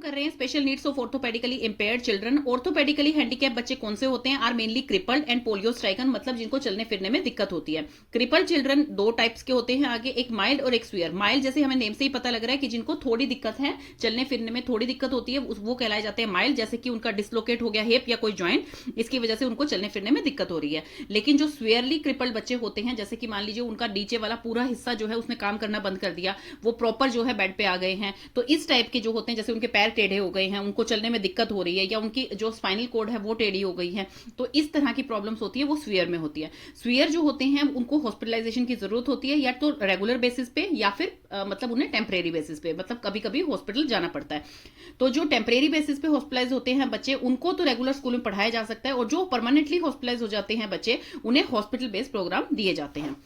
कर रहे हैं special needs of orthopaedically impaired children. Orthopaedically handicapped बच्चे कौन से होते हैं? Are mainly crippled and polio stricken, मतलब जिनको चलने फिरने में दिक्कत होती है। क्रिपल्ड चिल्ड्रन दो टाइप्स के होते हैं आगे, एक माइल्ड और एक स्वीयर। माइल्ड जैसे हमें नेम से ही पता लग रहा है कि जिनको थोड़ी दिक्कत है, चलने फिरने में थोड़ी दिक्कत होती है, वो कहलाए जाते हैं माइल्ड, जैसे कि उनका डिसलोकेट हो गया हिप या कोई ज्वाइंट, इसकी वजह से उनको चलने फिरने में दिक्कत हो रही है। लेकिन जो स्वीयरली क्रिपल्ड बच्चे होते हैं, जैसे कि मान लीजिए उनका नीचे वाला पूरा हिस्सा जो है उसने काम करना बंद कर दिया, वो प्रॉपर जो है बेड पे आ गए हैं, तो इस टाइप के जो होते हैं, जैसे उनके पैर टेढ़े हो गए हैं, उनको चलने में दिक्कत हो रही है, या उनकी जो स्पाइनल कोड है वो टेढ़ी हो गई है, तो इस तरह की प्रॉब्लम्स होती है वो स्वीयर में होती है। स्वीयर जो होते हैं उनको हॉस्पिटलाइजेशन की जरूरत होती है, या तो रेगुलर बेसिस पे या फिर मतलब उन्हें टेम्परेरी बेसिस पे, मतलब कभी कभी हॉस्पिटल जाना पड़ता है। तो जो टेम्परेरी बेसिस पे हॉस्पिटलाइज होते हैं बच्चे, उनको तो रेगुलर स्कूल में पढ़ाया जा सकता है, और जो परमानेंटली हॉस्पिटलाइज हो जाते हैं बच्चे, उन्हें हॉस्पिटल बेस्ड प्रोग्राम दिए जाते हैं।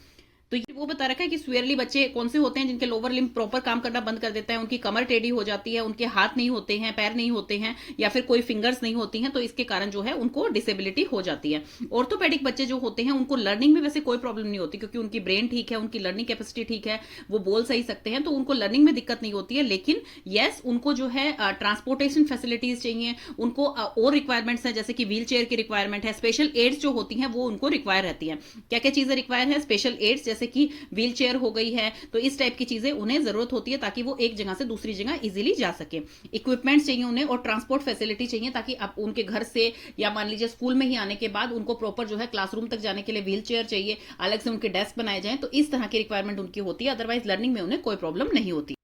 तो ये वो बता रखा है कि स्वेयरली बच्चे कौन से होते हैं, जिनके लोअर लिम्ब प्रॉपर काम करना बंद कर देता है, उनकी कमर टेढ़ी हो जाती है, उनके हाथ नहीं होते हैं, पैर नहीं होते हैं, या फिर कोई फिंगर्स नहीं होती हैं, तो इसके कारण जो है उनको डिसेबिलिटी हो जाती है। ऑर्थोपेडिक बच्चे जो होते हैं उनको लर्निंग में वैसे कोई प्रॉब्लम नहीं होती, क्योंकि उनकी ब्रेन ठीक है, उनकी लर्निंग कैपेसिटी ठीक है, वो बोल सही सकते हैं, तो उनको लर्निंग में दिक्कत नहीं होती है। लेकिन यस, उनको जो है ट्रांसपोर्टेशन फैसिलिटीज चाहिए, उनको और रिक्वायरमेंट्स है, जैसे कि व्हील चेयर की रिक्वायरमेंट है, स्पेशल एड्स जो होती हैं वो उनको रिक्वायर रहती है। क्या क्या चीजें रिक्वायर है? स्पेशल एड्स, जैसे कि व्हील चेयर हो गई है, तो इस टाइप की चीजें उन्हें जरूरत होती है, ताकि वो एक जगह से दूसरी जगह इजीली जा सके। इक्विपमेंट्स चाहिए उन्हें, और ट्रांसपोर्ट फैसिलिटी चाहिए, ताकि आप उनके घर से या मान लीजिए स्कूल में ही आने के बाद उनको प्रॉपर जो है क्लासरूम तक जाने के लिए व्हील चेयर चाहिए, अलग से उनके डेस्क बनाए जाए, तो इस तरह की रिक्वायरमेंट उनकी होती है। अदरवाइज लर्निंग में उन्हें कोई प्रॉब्लम नहीं होती।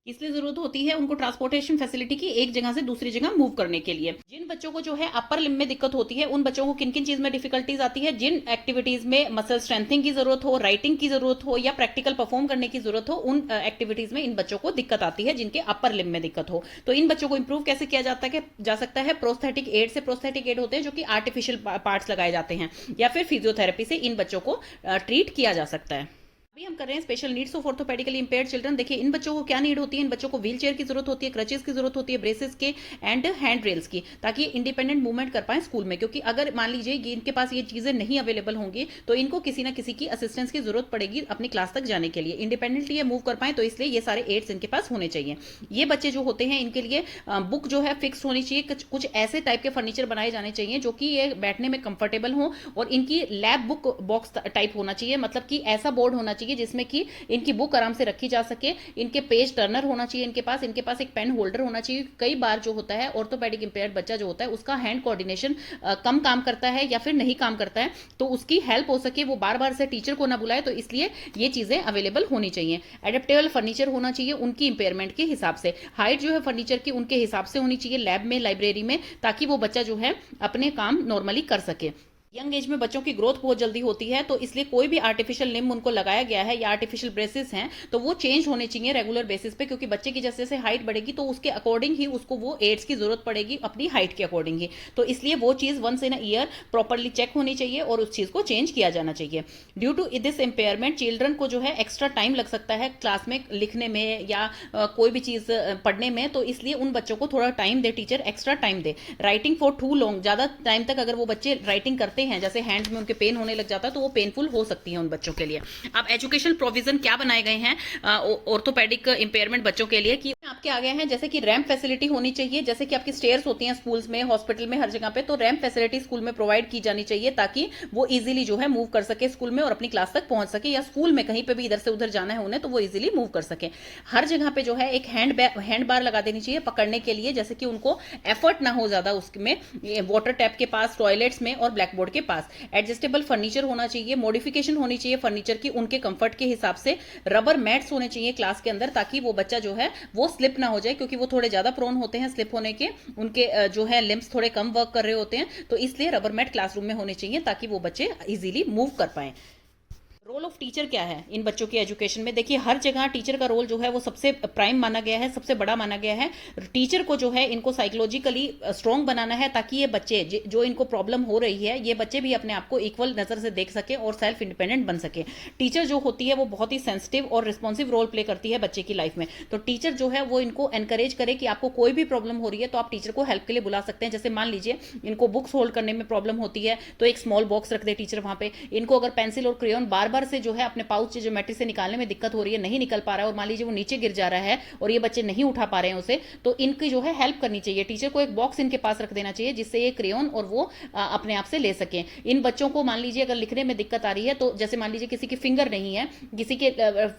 इसलिए जरूरत होती है उनको ट्रांसपोर्टेशन फैसिलिटी की, एक जगह से दूसरी जगह मूव करने के लिए। जिन बच्चों को जो है अपर लिम्ब में दिक्कत होती है, उन बच्चों को किन किन चीज में डिफिकल्टीज आती है? जिन एक्टिविटीज में मसल स्ट्रेंथिंग की जरूरत हो, राइटिंग की जरूरत हो, या प्रैक्टिकल परफॉर्म करने की जरूरत हो, उन एक्टिविटीज में इन बच्चों को दिक्कत आती है, जिनके अपर लिम्ब में दिक्कत हो। तो इन बच्चों को इंप्रूव कैसे किया जा सकता है? प्रोस्थेटिक एड से। प्रोस्थेटिक एड होते हैं जो कि आर्टिफिशियल पार्ट्स लगाए जाते हैं, या फिर फिजियोथेरेपी से इन बच्चों को ट्रीट किया जा सकता है। अभी हम कर रहे हैं special needs of orthopaedically impaired children. देखिए इन बच्चों को क्या नीड होती है? इन बच्चों को व्हील चेयर की जरूरत होती है, क्रचेस की जरूरत होती है, ब्रेसेस के एंड हैंड रेल्स की, ताकि इंडिपेंडेंट मूवमेंट कर पाए स्कूल में। क्योंकि अगर मान लीजिए इनके पास ये चीजें नहीं अवेलेबल होंगी, तो इनको किसी ना किसी की असिस्टेंस की जरूरत पड़ेगी अपनी क्लास तक जाने के लिए, इंडिपेंडेंटली ये मूव कर पाए। तो इसलिए ये सारे एड्स इनके पास होने चाहिए। ये बच्चे जो होते हैं इनके लिए बुक जो है फिक्स होनी चाहिए, कुछ ऐसे टाइप के फर्नीचर बनाए जाने चाहिए जो कि ये बैठने में कंफर्टेबल हो, और इनकी लैब बुक बॉक्स टाइप होना चाहिए, मतलब कि ऐसा बोर्ड होना चाहिए जिसमें कि इनकी बुक आराम से रखी जा सके। इनके पेज टर्नर होना चाहिए, इनके पास एक पेन होल्डर होना चाहिए। कई बार जो होता है ऑर्थोपेडिक इंपेयर्ड बच्चा जो होता है उसका हैंड कोऑर्डिनेशन कम काम करता है, या फिर नहीं काम करता है, तो उसकी हेल्प हो सके, वो बार बार से टीचर को ना बुलाए, तो इसलिए ये चीजें अवेलेबल होनी चाहिए। एडेप्टेबल फर्नीचर होना चाहिए उनकी इंपेयरमेंट के हिसाब से। हाइट जो है फर्नीचर की उनके हिसाब से होनी चाहिए लैब में, लाइब्रेरी में, ताकि वो बच्चा जो है अपने काम नॉर्मली कर सके। यंग एज में बच्चों की ग्रोथ बहुत जल्दी होती है, तो इसलिए कोई भी आर्टिफिशियल लिम्ब उनको लगाया गया है या आर्टिफिशियल ब्रेसेस हैं, तो वो चेंज होने चाहिए रेगुलर बेसिस पे, क्योंकि बच्चे की जैसे जैसे हाइट बढ़ेगी तो उसके अकॉर्डिंग ही उसको वो एड्स की जरूरत पड़ेगी, अपनी हाइट के अकॉर्डिंग ही। तो इसलिए वो चीज once in a year properly check होनी चाहिए, और उस चीज को चेंज किया जाना चाहिए। Due to this impairment children को जो है एक्स्ट्रा टाइम लग सकता है क्लास में लिखने में, या कोई भी चीज पढ़ने में, तो इसलिए उन बच्चों को थोड़ा टाइम दे, टीचर एक्स्ट्रा टाइम दे। राइटिंग फॉर टू लॉन्ग, ज्यादा टाइम तक अगर वो बच्चे राइटिंग करते हैं, जैसे हैंड्स में उनके पेन होने लग जाता है, तो वो पेनफुल हो सकती है उन बच्चों के लिए। अब एजुकेशनल प्रोविजन क्या बनाए गए हैं ऑर्थोपेडिक इंपेयरमेंट बच्चों के लिए, कि आपके आ गए हैं जैसे कि रैंप फैसिलिटी होनी चाहिए, जैसे कि आपकी स्टेयर्स होती हैं स्कूल्स में, हॉस्पिटल में, हर जगह पे, तो रैंप फैसिलिटी स्कूल में प्रोवाइड की जानी चाहिए, ताकि वो इजीली जो है मूव कर सके स्कूल में और अपनी क्लास तक पहुंच सके, या स्कूल में कहीं पे भी इधर से उधर जाना है उन्हें, तो वो इजीली मूव कर सके। हर जगह पे जो है एक हैंड बार लगा देनी चाहिए पकड़ने के लिए, जैसे कि उनको एफर्ट ना हो ज्यादा उसमें, वाटर टैप के पास, टॉयलेट्स में और ब्लैक बोर्ड के पास। एडजस्टेबल फर्नीचर होना चाहिए, मॉडिफिकेशन होनी चाहिए फर्नीचर की उनके कंफर्ट के हिसाब से। रबर मैट्स होने चाहिए क्लास के अंदर, ताकि वो बच्चा जो है वो स्लिप ना हो जाए, क्योंकि वो थोड़े ज्यादा प्रोन होते हैं स्लिप होने के, उनके जो है लिम्स थोड़े कम वर्क कर रहे होते हैं, तो इसलिए रबर मैट क्लासरूम में होने चाहिए, ताकि वो बच्चे इजीली मूव कर पाए। रोल ऑफ टीचर क्या है इन बच्चों की एजुकेशन में? देखिए हर जगह टीचर का रोल जो है वो सबसे प्राइम माना गया है, सबसे बड़ा माना गया है। टीचर को जो है इनको साइकोलॉजिकली स्ट्रांग बनाना है, ताकि ये बच्चे जो इनको प्रॉब्लम हो रही है, ये बच्चे भी अपने आप को इक्वल नजर से देख सके और सेल्फ इंडिपेंडेंट बन सके। टीचर जो होती है वो बहुत ही सेंसिटिव और रिस्पॉन्सिव रोल प्ले करती है बच्चे की लाइफ में। तो टीचर जो है वो इनको एनकरेज करे कि आपको कोई भी प्रॉब्लम हो रही है तो आप टीचर को हेल्प के लिए बुला सकते हैं। जैसे मान लीजिए इनको बुक्स होल्ड करने में प्रॉब्लम होती है, तो एक स्मॉल बॉक्स रख दे टीचर वहां पे। इनको अगर पेंसिल और क्रेयॉन बार बाहर से जो है अपने पाउच ज्योमेट्री से निकालने में दिक्कत हो रही है, नहीं निकल पा रहा है, और मान लीजिए वो नीचे गिर जा रहा है और ये बच्चे नहीं उठा पा रहे हैं उसे, तो इनकी जो है हेल्प करनी चाहिए। टीचर को एक बॉक्स इनके पास रख देना चाहिए जिससे ये क्रेयॉन और वो अपने आप से ले सकें। इन बच्चों को मान लीजिए अगर लिखने में दिक्कत आ रही है, तो जैसे मान लीजिए किसी की फिंगर नहीं है, किसी के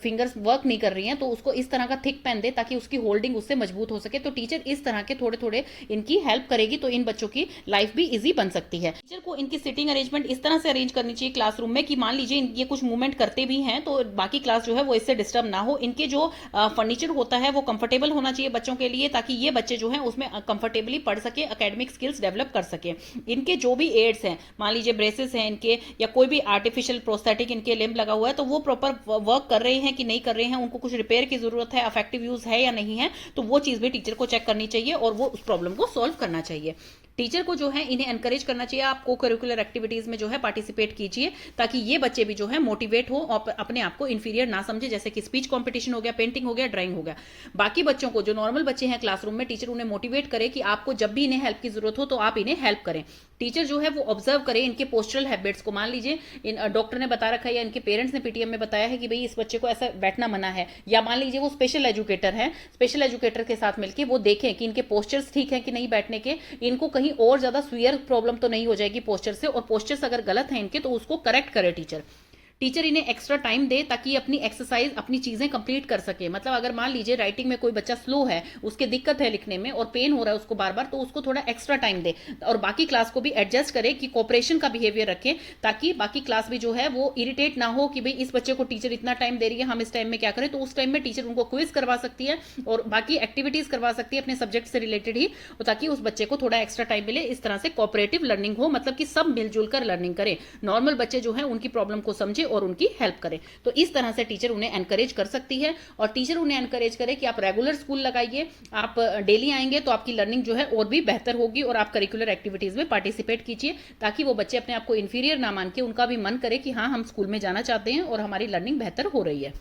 फिंगर्स वर्क नहीं कर रही हैं, तो उसको इस तरह का थिक पेन दे ताकि उसकी होल्डिंग उससे मजबूत हो सके। तो टीचर इस तरह के थोड़े थोड़े इनकी हेल्प करेगी तो इन बच्चों की लाइफ भी इजी बन सकती है। टीचर को इनकी सिटिंग अरेंजमेंट इस तरह से अरेंज करनी चाहिए क्लासरूम में कि मान लीजिए ये कुछ मूवमेंट करते भी हैं तो बाकी क्लास जो है वो इससे डिस्टर्ब ना हो। इनके जो फर्नीचर होता है वो कंफर्टेबल होना चाहिए बच्चों के लिए, ताकि ये बच्चे जो है उसमें कंफर्टेबली पढ़ सके, एकेडमिक स्किल्स डेवलप कर सके। इनके जो भी एड्स हैं, मान लीजिए ब्रेसेस हैं इनके, या कोई भी आर्टिफिशियल प्रोस्थेटिक इनके लिम्ब लगा हुआ है, तो वो प्रॉपर वर्क कर रहे हैं कि नहीं कर रहे हैं, उनको कुछ रिपेयर की जरूरत है, इफेक्टिव यूज है या नहीं है, तो वो चीज भी टीचर को चेक करनी चाहिए और वो उस प्रॉब्लम को सॉल्व करना चाहिए। टीचर को जो है इन्हें एनकरेज करना चाहिए, आप को करिकुलर एक्टिविटीज में जो है पार्टिसिपेट कीजिए ताकि ये बच्चे भी जो है मोटिवेट हो और अपने आप को इंफीरियर ना समझे, जैसे कि स्पीच कंपटीशन हो गया, पेंटिंग हो गया, ड्राइंग हो गया। बाकी बच्चों को, जो नॉर्मल बच्चे हैं क्लासरूम में, टीचर उन्हें मोटिवेट करे कि आपको जब भी इन्हें हेल्प की जरूरत हो तो आप इन्हें हेल्प करें। टीचर जो है वो ऑब्जर्व करे इनके पोस्चरल हैबिट्स को। मान लीजिए डॉक्टर ने बता रखा है या इनके पेरेंट्स ने पीटीएम में बताया है कि भाई इस बच्चे को ऐसा बैठना मना है, या मान लीजिए वो स्पेशल एजुकेटर है, स्पेशल एजुकेटर के साथ मिलकर वो देखें कि इनके पोस्चर्स ठीक है कि नहीं बैठने के, इनको कहीं और ज्यादा सुयर प्रॉब्लम तो नहीं हो जाएगी पोस्चर से, और पोस्चर्स अगर गलत है इनके तो उसको करेक्ट करे टीचर इन्हें एक्स्ट्रा टाइम दे ताकि अपनी एक्सरसाइज, अपनी चीजें कंप्लीट कर सके। मतलब अगर मान लीजिए राइटिंग में कोई बच्चा स्लो है, उसके दिक्कत है लिखने में और पेन हो रहा है उसको बार बार, तो उसको थोड़ा एक्स्ट्रा टाइम दे और बाकी क्लास को भी एडजस्ट करे कि कोऑपरेशन का बिहेवियर रखें, ताकि बाकी क्लास भी जो है वो इरिटेट ना हो कि भाई इस बच्चे को टीचर इतना टाइम दे रही है, हम इस टाइम में क्या करें। तो उस टाइम में टीचर उनको क्विज करवा सकती है और बाकी एक्टिविटीज करवा सकती है अपने सब्जेक्ट से रिलेटेड ही, ताकि उस बच्चे को थोड़ा एक्स्ट्रा टाइम मिले। इस तरह से कोऑपरेटिव लर्निंग हो, मतलब कि सब मिलजुल कर लर्निंग करें, नॉर्मल बच्चे जो है उनकी प्रॉब्लम को समझे और उनकी हेल्प करें। तो इस तरह से टीचर उन्हें एनकरेज कर सकती है, और टीचर उन्हें एनकरेज करे कि आप रेगुलर स्कूल लगाइए, आप डेली आएंगे तो आपकी लर्निंग जो है और भी बेहतर होगी, और आप करिकुलर एक्टिविटीज में पार्टिसिपेट कीजिए ताकि वो बच्चे अपने आप को इंफीरियर ना मान के उनका भी मन करे कि हाँ हम स्कूल में जाना चाहते हैं और हमारी लर्निंग बेहतर हो रही है।